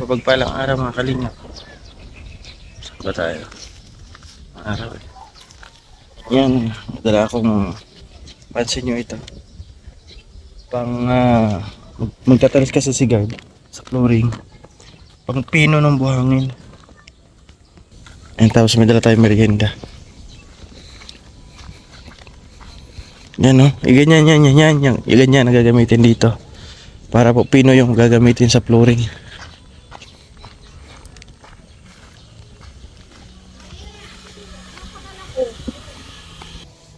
Mapagpalang araw mga kalingap. Saan ba tayo? Araw eh. Yan, dala akong pansin nyo ito. Pang magtatalis kasi si guard sa flooring. Pang pino ng buhangin. And tapos may dala tayong merienda. Yan o, ganyan, yan. Ganyan ang gagamitin dito. Para po pino yung gagamitin sa flooring.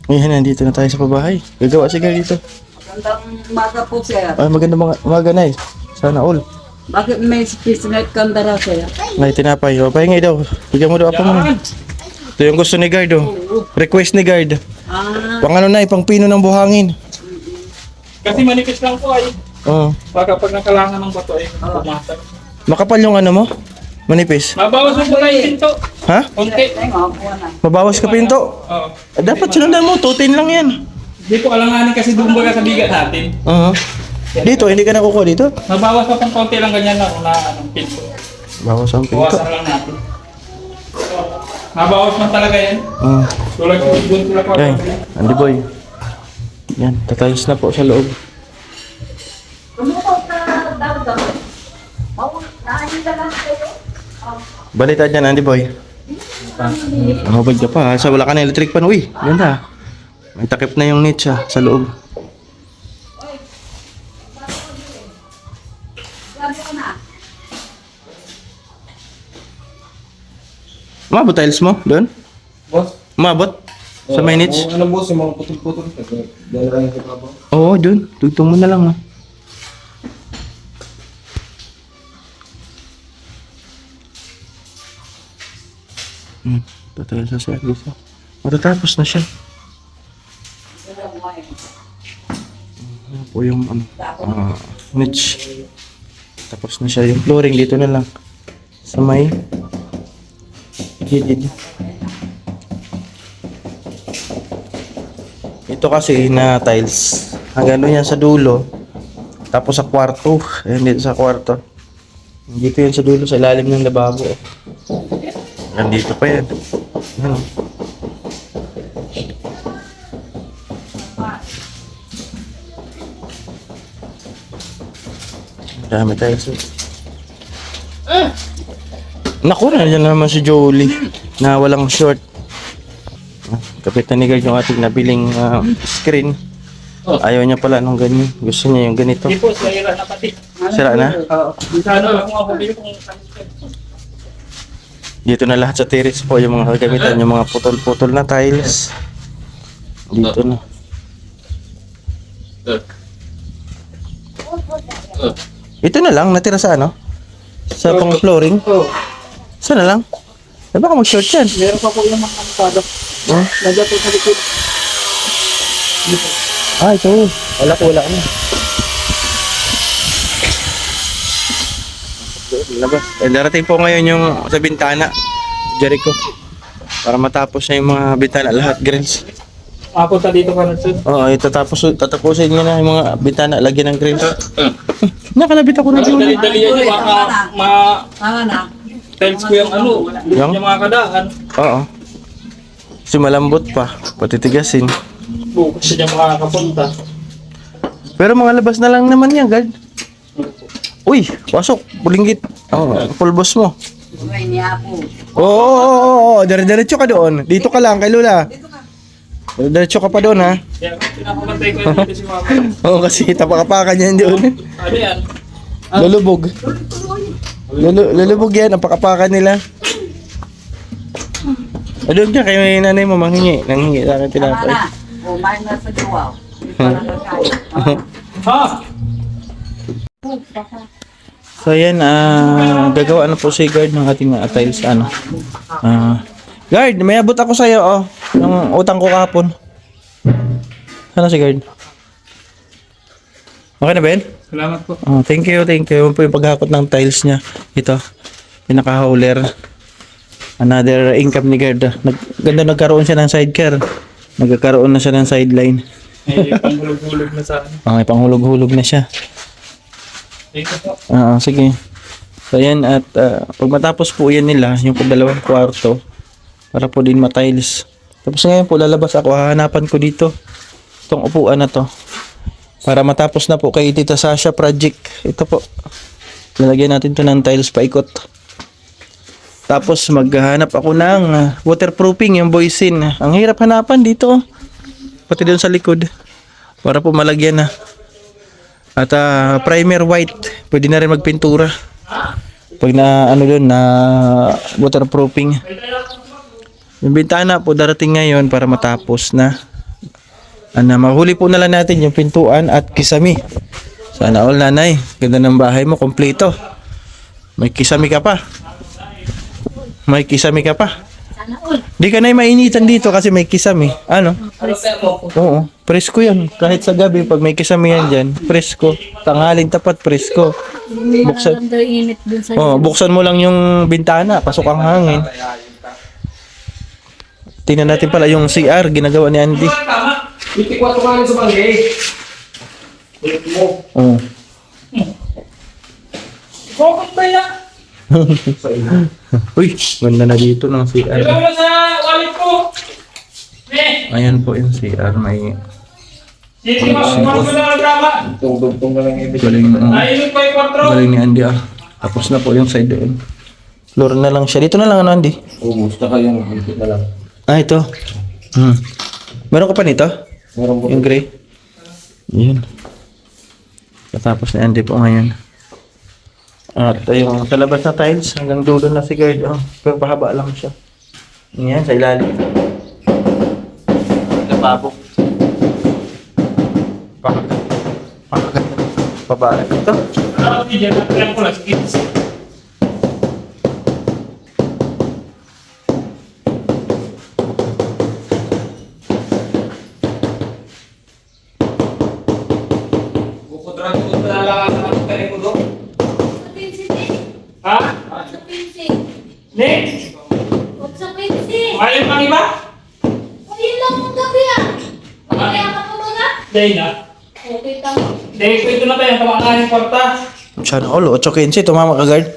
Ngayon, nandito na tayo sa pabahay. Gagawa si guard dito. Magandang umaga po, sir. Ay, magandang umaga na eh. Sana all. Bakit may spesinet kanda raw, sir? May tinapay. O, pahingi daw. Bigyan mo daw ako muna. Ito yung gusto ni guard oh. Request ni guard. Pang ano na, pang pino ng buhangin. Kasi manipis lang po ay. Oo. Baka pag nakalangan ng bato ay pumatag. Makapal yung ano mo? Manipis. Mabawas mo po tayo yung pinto. Ha? Konti. Mabawas ka pinto? Oo. Dapat sinundan mo. Tutin lang yan. Hindi po alanganin kasi doon baga sa bigat natin. Oo. Dito, hindi ka nakukuha dito? Mabawas pa pang konti lang ganyan lang na anong pinto. Bawas ang pinto. Bawasan lang natin. Mabawas man talaga yan. Tulad ko doon sila po. Okay, Andy boy. Yan, tatayos na po sa loob. Balita dyan, Andy boy. Mahubad ka pa ha. Sa wala ka na electric pan. Uy, ganda. May takip na yung niche ha, sa loob. Umabot tiles mo doon? Boss? Umabot? Sa may niche? Ano boss, yung mga putol-putol. Dala lang yung trabaho. Oo, dun. Tugtong mo na lang ha. Tatagal sa service ha. Matatapos na siya. Ano po yung ano, niche. Tapos na siya. Yung flooring dito na lang. Sa may gilid. Ito kasi na tiles. Hanggang doon yan sa dulo. Tapos sa kwarto. Ayan dito sa kwarto. Dito yan sa dulo sa ilalim ng lababo. Nandito pa yan. Ayan o. Dami tiles. Naku, nandiyan naman si Jolie na walang short. Kapitan ni guard yung ating nabiling screen. Ayaw niya pala nung ganyan. Gusto niya yung ganito. Hindi po, sira na pati. Sira na? Oo. Sana lang kung ako bilhin kung Dito na lahat sa terrace po yung mga gagamitan, yung mga putol-putol na tiles. Dito na. Ito na lang, natira sa ano? Sa pang flooring? Oo. Saan na lang? Eh baka mag-short yan. Meron pa po yung mga kampado. Oh. Nandiyan po sa likod. Ah, ito. Wala na. Labas. Darating po ngayon yung sa bintana, Jericho. Para matapos na yung mga bintana, lahat grills. Mapunta dito ka na sir. Oo, tatapusin niya na yung mga bintana, lagyan ng grills. Nakalabit ako na dito. Dali-dali yan yung baka tiles ko yung ano, Yung? yung mga kadaan. Oo. Kasi malambot pa, patitigasin. Bukas siya makakapunta. Pero mga labas na lang naman yan, guard. Uy, pasok, bulinggit. Pulbos mo. Oo, dire-diretso ka doon. Dito ka lang, kay Lula. Diretso ka pa doon, ha? Kaya pinapamantay ko yung dito si mama. Oo, kasi tapakapakan niya doon. Ano yan? Lulubog. Lulubog yan, ang pakapakan nila. Doon ka, kay nanay mo, manghingi. Nanghingi sa akin tinapay. Kumain na sa duwaw. Ha? So yan, gagawa na po si guard ng ating tiles, ano. Guard, may abot ako sa'yo, oh. Yung utang ko kahapon. Sana si guard? Okay na, Ben? Salamat po. Oh, thank you. Yun po yung paghakot ng tiles niya. Ito, pinaka-hauler. Another income ni guard. Ganda nagkaroon siya ng sidecar. Nagkakaroon na siya ng sideline. Panghulog-hulog na sa ano. Okay, panghulog-hulog na siya. Thank you po. Oo, sige. So ayan, at pag matapos po yan nila, yung dalawang kwarto, para po din matiles. Tapos ngayon po lalabas ako, hahanapan ko dito itong upuan na to. Para matapos na po kay Tita Sasha project. Ito po. Lalagyan natin to ng tiles paikot. Tapos maghahanap ako ng waterproofing yung boysin. Ang hirap hanapan dito. Pati doon sa likod. Para po malagyan na. At primer white. Pwede na rin magpintura. Pag na ano doon na waterproofing. Yung bintana po darating ngayon para matapos na. Mahuli po na lang natin yung pintuan at kisami. Sana all, nanay. Ganda ng bahay mo, kompleto. May kisami ka pa. May kisami ka pa. Sana all. Di ka na mainitan dito kasi may kisami. Ano? Oo, presko yan. Kahit sa gabi, pag may kisami yan dyan, presko. Tanghalin tapat, presko. Buksan. Under init dun sa Buksan mo lang yung bintana, pasok ang hangin. Tingnan natin pala yung CR, ginagawa ni Andy. Tama. 24 ka rin sa bangay. Ulit mo. Oo. Kokot ba yan? Uy, ganda na dito ng CR. Ikaw na sa wallet ko. Ayan po yung CR, may Sige, mag-mark ko na ang drama. Tungtong na lang yung ibig. galing, Ayun pa yung 4. galing ni Andy Tapos na po yung side doon. Floor na lang siya. Dito na lang ano, Andy? Ubus, tsaka yung higit na lang. Ito. Meron ka pa nito? Meron po. Yung gray? Yun. Katapos ni Andy po ngayon. At yung sa labas na tiles, hanggang dulo na si guard. Pero pahaba lang siya. Yan, sa ilalim. Lababo. Pakagat. Pababa. Ito. Diyan na kaya ko lang. Bukod na lang ang kaya ko doon. Sa pinsin eh. Ha? Sa pinsin. Next! Huwag sa pinsin. Ayaw pang iba? O yun lang ang gabi ah. Kaya ka pa mga? Dahil na. Okay tama. Dahil ko ito na tayo. Tama ka ng kwarta. Sana all. 8.15. Tumama ka guard.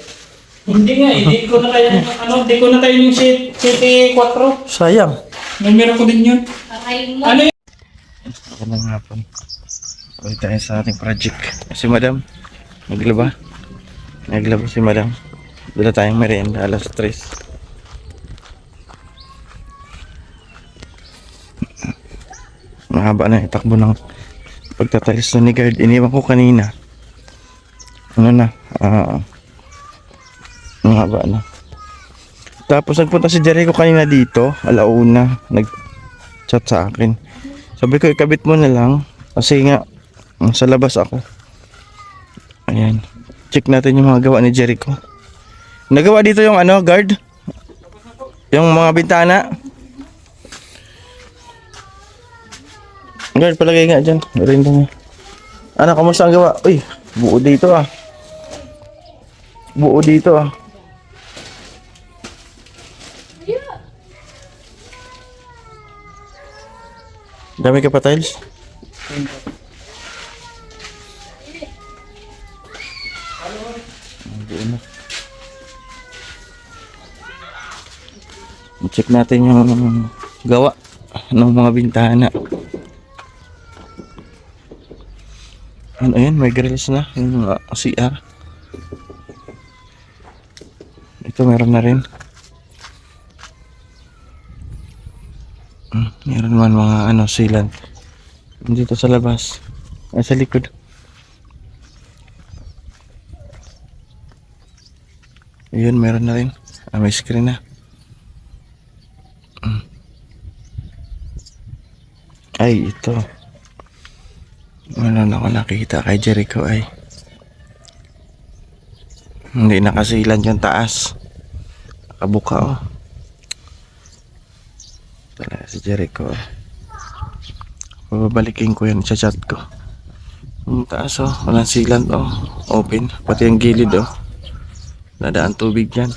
Hindi nga, hindi ko na kaya, hindi ko na tayo yung City 4. Sayang. Numero ko din yun. Kakain mo. Ano yun? Magandang hapon. Ulit tayo sa ating project. Si Madam, naglaba. Naglaba si Madam. Dala tayong merienda, alas 3. Mahaba na itakbo ng pagtatalis na ni guard. Iniwan ko kanina. Ano na? Mahaba na. Tapos nagpunta si Jericho kanina dito. Alauna. Nag-chat sa akin. Sabi ko, ikabit mo na lang. Kasi nga, sa labas ako. Ayan. Check natin yung mga gawa ni Jericho. Nagawa dito yung ano, guard? Yung mga bintana. Guard, palagay nga dyan. Rin mo. Ano, kamusta ang gawa? Uy, buo dito ah. Buo dito ah. Dami ka pa tiles? Check natin yung gawa ng mga bintana. Ano yan, may grills na yung CR. Ito meron na rin. Meron man mga ano, sealant. Dito sa labas. Ay, sa likod. Ayun, meron na rin. May screen na. Ay, ito. Wala na ako nakikita kay Jericho ay. Hindi nakasilan yung taas. Nakabuka oh. Talaga si Jericho. Babalikin ko yan sa chat ko. Yung taas oh, walang silant oh. Open, pati yung gilid oh. Nadaan tubig dyan.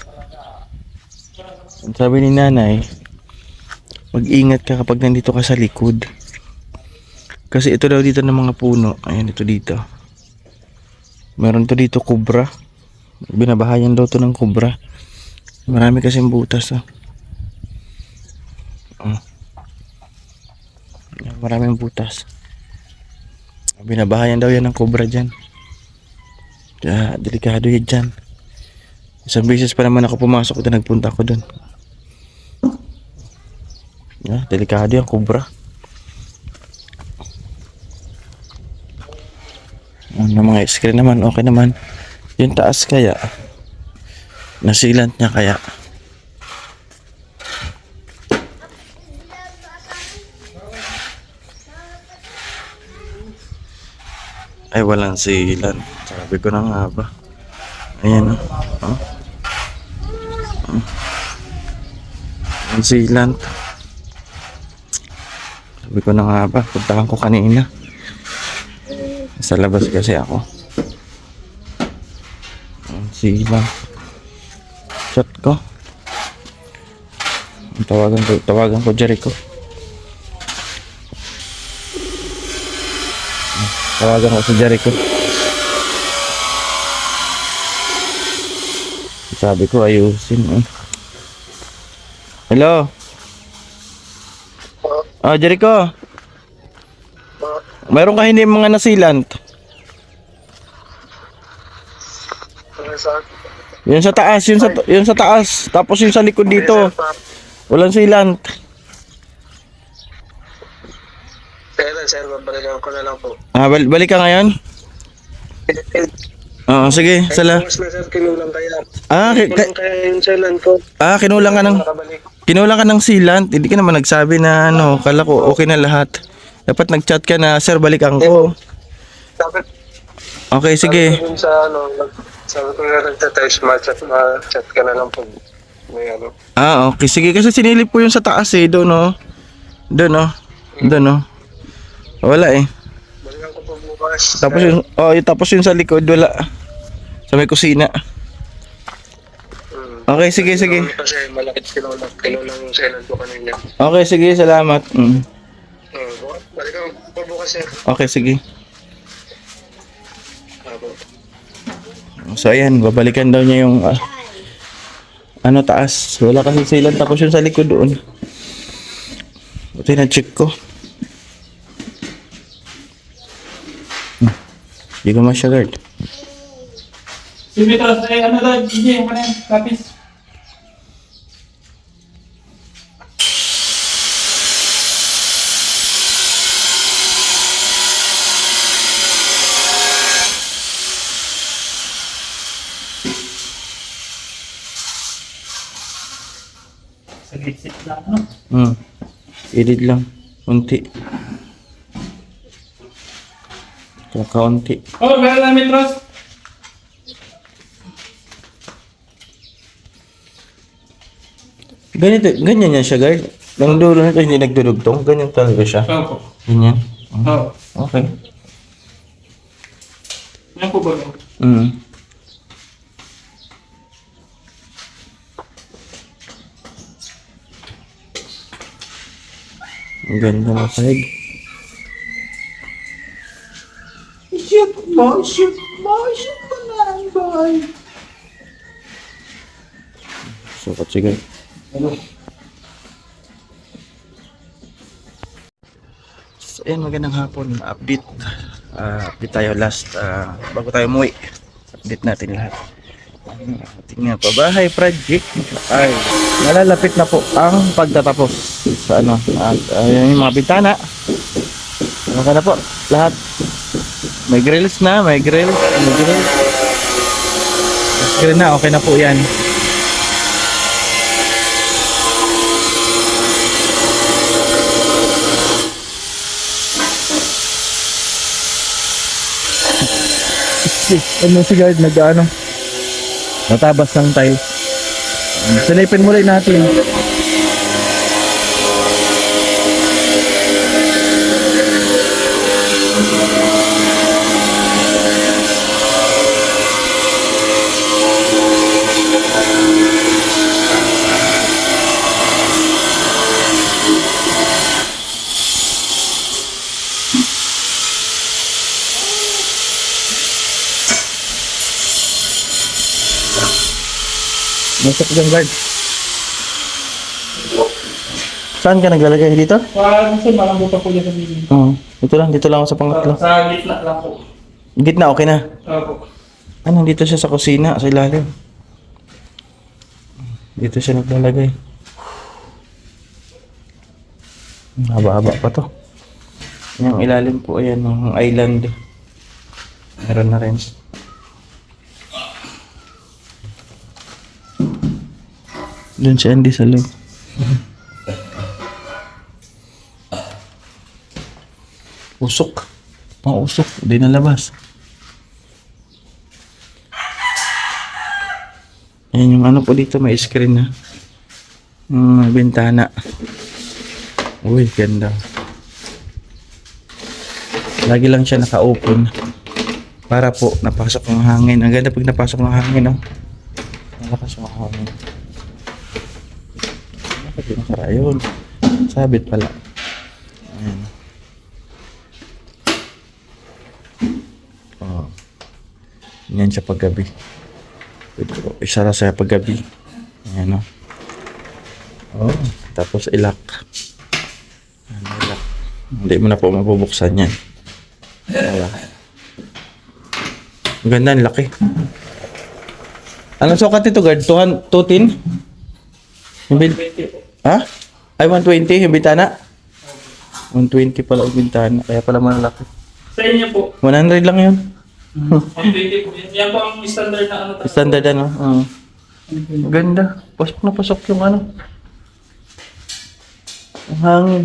Sabi ni nanay, mag-ingat ka kapag nandito ka sa likod. Kasi ito daw dito ng mga puno. Ayan, ito dito. Meron to dito kubra. Binabahayan daw to ng kobra. Marami kasing butas, oh. Oh. Yan, maraming butas. Binabahayan daw yan ng kobra dyan. Kaya delikado yan dyan. Isang beses pa naman ako pumasok at nagpunta ako dun. Delikado yung kobra. Yung mga screen naman, okay naman. Yung taas kaya, nasilant niya kaya. Ay, walang silan. Sabi ko na nga ba. Ayan, oh. Walang silan. Sabi ko na nga ba, puntahan ko kanina. Sa labas kasi ako. Walang silan. Chat ko. Tawagan ko Jericho. Tawagan ko si Jericho. Sabi ko ayusin. Hello. Oh, Jericho. Mayroon ka hindi mga nasilant? Yun sa taas, yun sa taas. Tapos yung sa likod dito. Walang silant. Sir, babalikan ko na lang po. Balik ka ngayon? Oo, sige. Mas na sir, kinulang kaya. Kinulang kaya yung selan ko. Kinulang ka ng sealant. Hindi ka naman nagsabi na kala ko okay na lahat. Dapat nag-chat ka na, sir, balikan ko. Dapat Okay, sige. sabi ko na nagtatayos, ma-chat ka na lang po. May Okay, sige. Kasi sinilip ko yung sa taas doon, Doon, Wala eh. Balikan ko po bukas. Tapos yung sa likod, wala. Sa may kusina. Okay, sige. Kasi malakit kinulang yung selan ko kanina. Okay, sige, salamat. Balikan ko po bukas, sir. Okay, sige. So ayan, babalikan daw niya yung taas. Wala kasi silan, tapos yung sa likod doon. Buti na check ko. Hindi ko masya-guard. Si Mitros, ano daw, Gigi, yung kanina, kapis. Sa gitsit lang, no? Edit lang. Unti. Kakaunti. Oh, meron na, Mitros. Ganyan yan siya, guys. Ang dulo nito hindi nagdudugtong. Ganyan talaga siya. Opo. Ganyan. Oo. Okay. Yan po ba? Ang ganda ng sahig. Shoot mo na, boy. Sukat siya, guys. So, ayan, magandang hapon. Update tayo last bago tayo umuwi. Update natin lahat. Tingnan pa, bahay project ay nalalapit na po ang pagtatapos sa yung mga bintana. Ano na po lahat. May grills na, may grill na, okay na po yan. Si guard natabas ng tiles. Silipin muli natin. Masok dyan, guard. Saan ka naglalagay? Dito? Kasi malambot pa po dyan sa bibig. Oo. Dito lang ako sa pangatlo. Sa gitna lang po. Gitna, okay na. Opo. Nandito siya sa kusina, sa ilalim. Dito siya naglalagay. Haba-haba pa to. Yung ilalim po, ayan, yung island. Meron na rin. Doon si Andy sa loob. Usok. Mga usok. Hindi nalabas. Ayan yung ano po dito. May screen na. Bintana. Uy, ganda. Lagi lang siya naka-open. Para po napasok ng hangin. Ang ganda pag napasok ng hangin, no? Nalakas yung hangin. Pwede na sara yun. Sabit pala. Ayan. Oh. Yan siya paggabi. Pwede ko isara siya paggabi. Ayan, no? Oh. Tapos ilak. Ayan, ilak. Hindi mo na po mabubuksan yan. Wala. Ang ganda, ang laki. Anong sukat ito, guard? 210? Yung ha? Ay, 120 yung bintana? 120 pala yung bintana. Kaya pala malaki. Sa inyo po. 100 lang yun. 120 po. Yan po ang standard na ano. Standard ano? Ang ganda. Pasok na pasok yung ano. Ang hangin.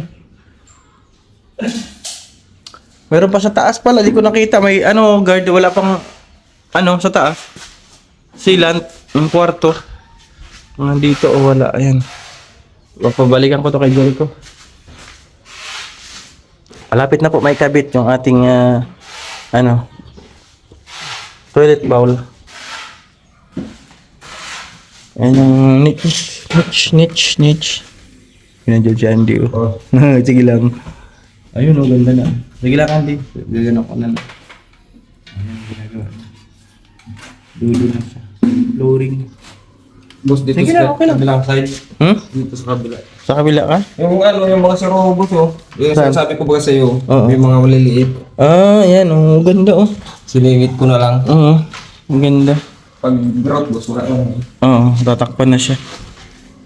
Meron pa sa taas pala. Di ko nakita. May ano, guard. Wala pang ano sa taas. Sealant. Yung kwarto. Nandito o wala. Ayan. Pabalikan ko to kay Jericho. Malapit na po may kabit yung ating ano toilet bowl. Ayan yung niche. Pinadyo si Andy. Oh. Sige lang. Ayun, oh, ganda na. Sige lang, Andy. Gagano ko na. Ayan, ginagawa. Dulo na siya. Flooring. Boss, dito Sige sa na, okay lang. kabilang side. Dito sa kabila. Sa kabila ka? Yung ano, yung mga siro, boss, oh. Yung Saan? sabi ko ba sa'yo, Oo. may mga maliliit. Ayan, oh, ganda, oh. Siningit ko na lang. Oo, ang ganda. Pag growth, boss, wala nang. Oo, tatakpan na siya.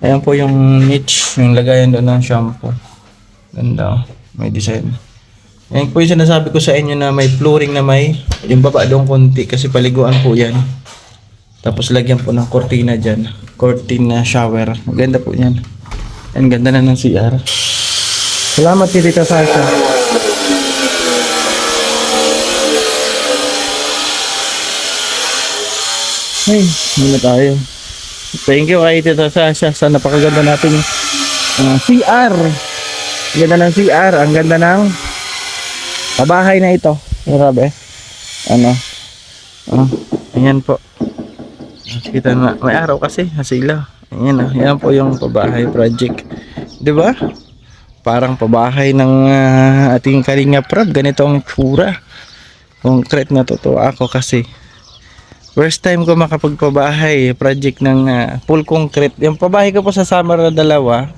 Ayan po yung niche, yung lagayan doon ng shampoo. Ganda, oh. May design. Ayan po yung sinasabi ko sa inyo na may flooring na may yung baba doon konti kasi paliguan po yan. Tapos lagyan po ng cortina dyan. Cortina shower. Maganda po yan. Ang ganda na ng CR. Salamat kay Tita Sasha. Hey, muna tayo. Thank you kay Tita Sasha sa napakaganda nating CR. Ang ganda ng CR. Ang ganda ng pabahay na ito. Grabe. Ano? Ayan po. Kita na, may araw kasi, hasila. Ayan na, yan po yung pabahay project. 'Di ba? Parang pabahay ng ating Kalingap Rab. Ganito ang tsura. Concrete na totoo ako kasi first time ko makapagpabahay project ng full concrete. Yung pabahay ko po sa Samar na dalawa,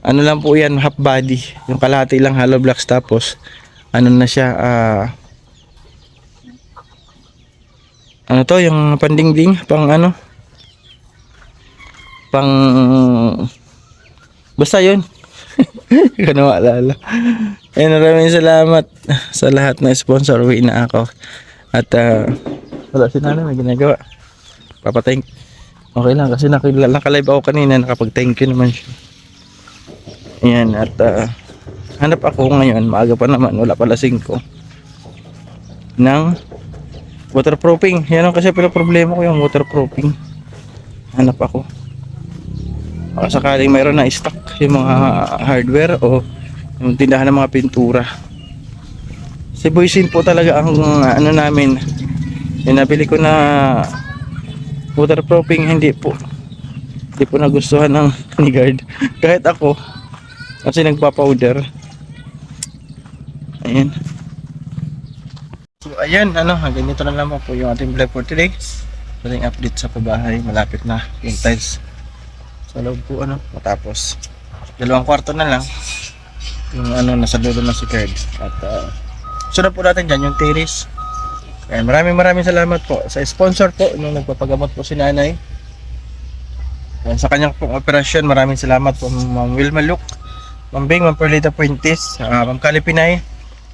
ano lang po yan, half body. Yung kalahati lang hollow blocks, tapos ano na siya, ano to, yung pandingding, pang ano, pang, basta yun. Hindi ko na maalala. Ayun, maraming salamat sa lahat na sponsor. Uwi na ako. At wala si nanay, may ginagawa. Papatay. Okay lang kasi nakalive ako kanina, nakapag-thank you naman siya. Ayan, at hanap ako ngayon, maaga pa naman, wala pala 5 ng waterproofing. Yan ang kasi pala problema ko, yung waterproofing. Hanap ako. Baka sakaling mayroon na stock yung mga hardware o yung tindahan ng mga pintura. Si Boysin po talaga ang ano namin, yung nabili ko na waterproofing, hindi po nagustuhan ng ni guard. Kahit ako, kasi nagpa-powder. Ayan. So ayan, ano, ganito na lamang po yung ating vlog for today. Maling update sa pabahay. Malapit na yung tiles sa loob po matapos. 2 kwarto na lang. Yung nasa dulo na si Kerd. At sunod po natin dyan yung terrace. Ayan, maraming salamat po sa sponsor po nung nagpapagamot po si nanay. Ayan, sa kanyang pong operasyon, maraming salamat po Ma'am Wilma Luke, Ma'am Bing, Ma'am Perlita Puentes, Ma'am Kali Pinay,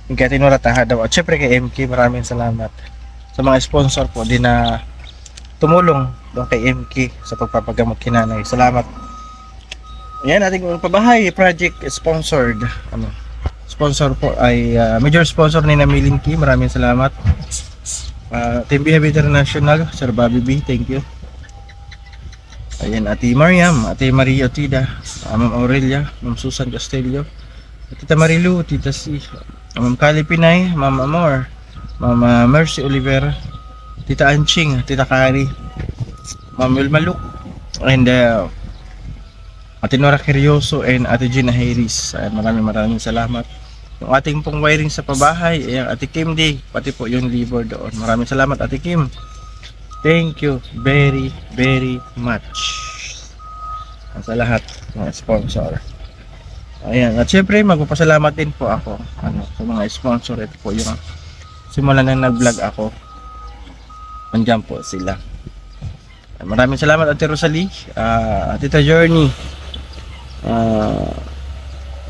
yung kay Tinora Tahadaw, at syempre kay MK. Maraming salamat sa mga sponsor po din na tumulong doon kay MK sa pagpapagamot kay nanay. Salamat. Ayan, ating pabahay project sponsored. Sponsor po ay major sponsor ni Namilin Ki. Maraming salamat. Team Behave International, Sir Bobby B, thank you. Ayan, Ate Mariam, Ate Maria Otida, Ma'am Aurelia, Ma'am Susan Castillo, Tita Marilu, Tita C, Ma'am Kali Pinay, Ma'am Amor, Ma'am Mercy Oliver, Tita Anching, Tita Kari, Ma'am Wilma Luke, and Ate Nora Curioso and Ate Gina Harris. Maraming salamat. Yung ating pong wiring sa pabahay, yung Ate Kim D, pati po yung labor doon. Maraming salamat Ate Kim. Thank you very much sa lahat ng sponsor. Ayan, at syempre magpapasalamat din po ako sa mga sponsor. Ito po yung simulan na nag-vlog ako. Nandiyan po sila. Maraming salamat Ate Rosalie, Tita Journey,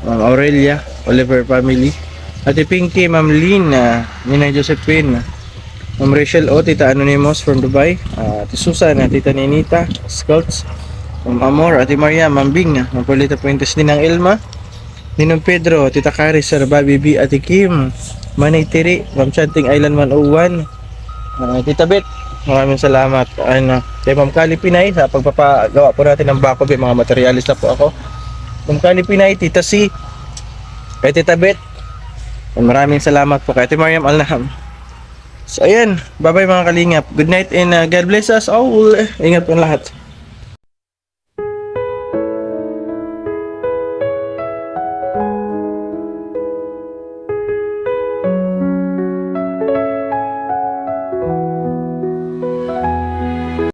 Ma'am Aurelia, Oliver Family, Ate Pinky, Ma'am Lynn, Nina Josephine, Ma'am Rachel O, Tita Anonymous from Dubai, Ate Susan, Tita Ninita, Scouts, Ma'am Amor, Ate Maria, Ma'am Bing, Ma'am Polita Puentes din ng Elma, Ninong Pedro, Tita Kari, Sir Bobby B, Ate Kim, Manay Tiri, Ma'am Chanting Island 101, Tita Bet, maraming salamat. Kay Ma'am Kali Pinay sa pagpapagawa po natin ng backup, yung mga materialista po ako. Ma'am Kali Pinay, Tita C, kay Tita Bet, maraming salamat po kay Ate Mariam Alnaham. So ayan, bye bye mga kalingap. Good night and God bless us all. Ingat po lahat.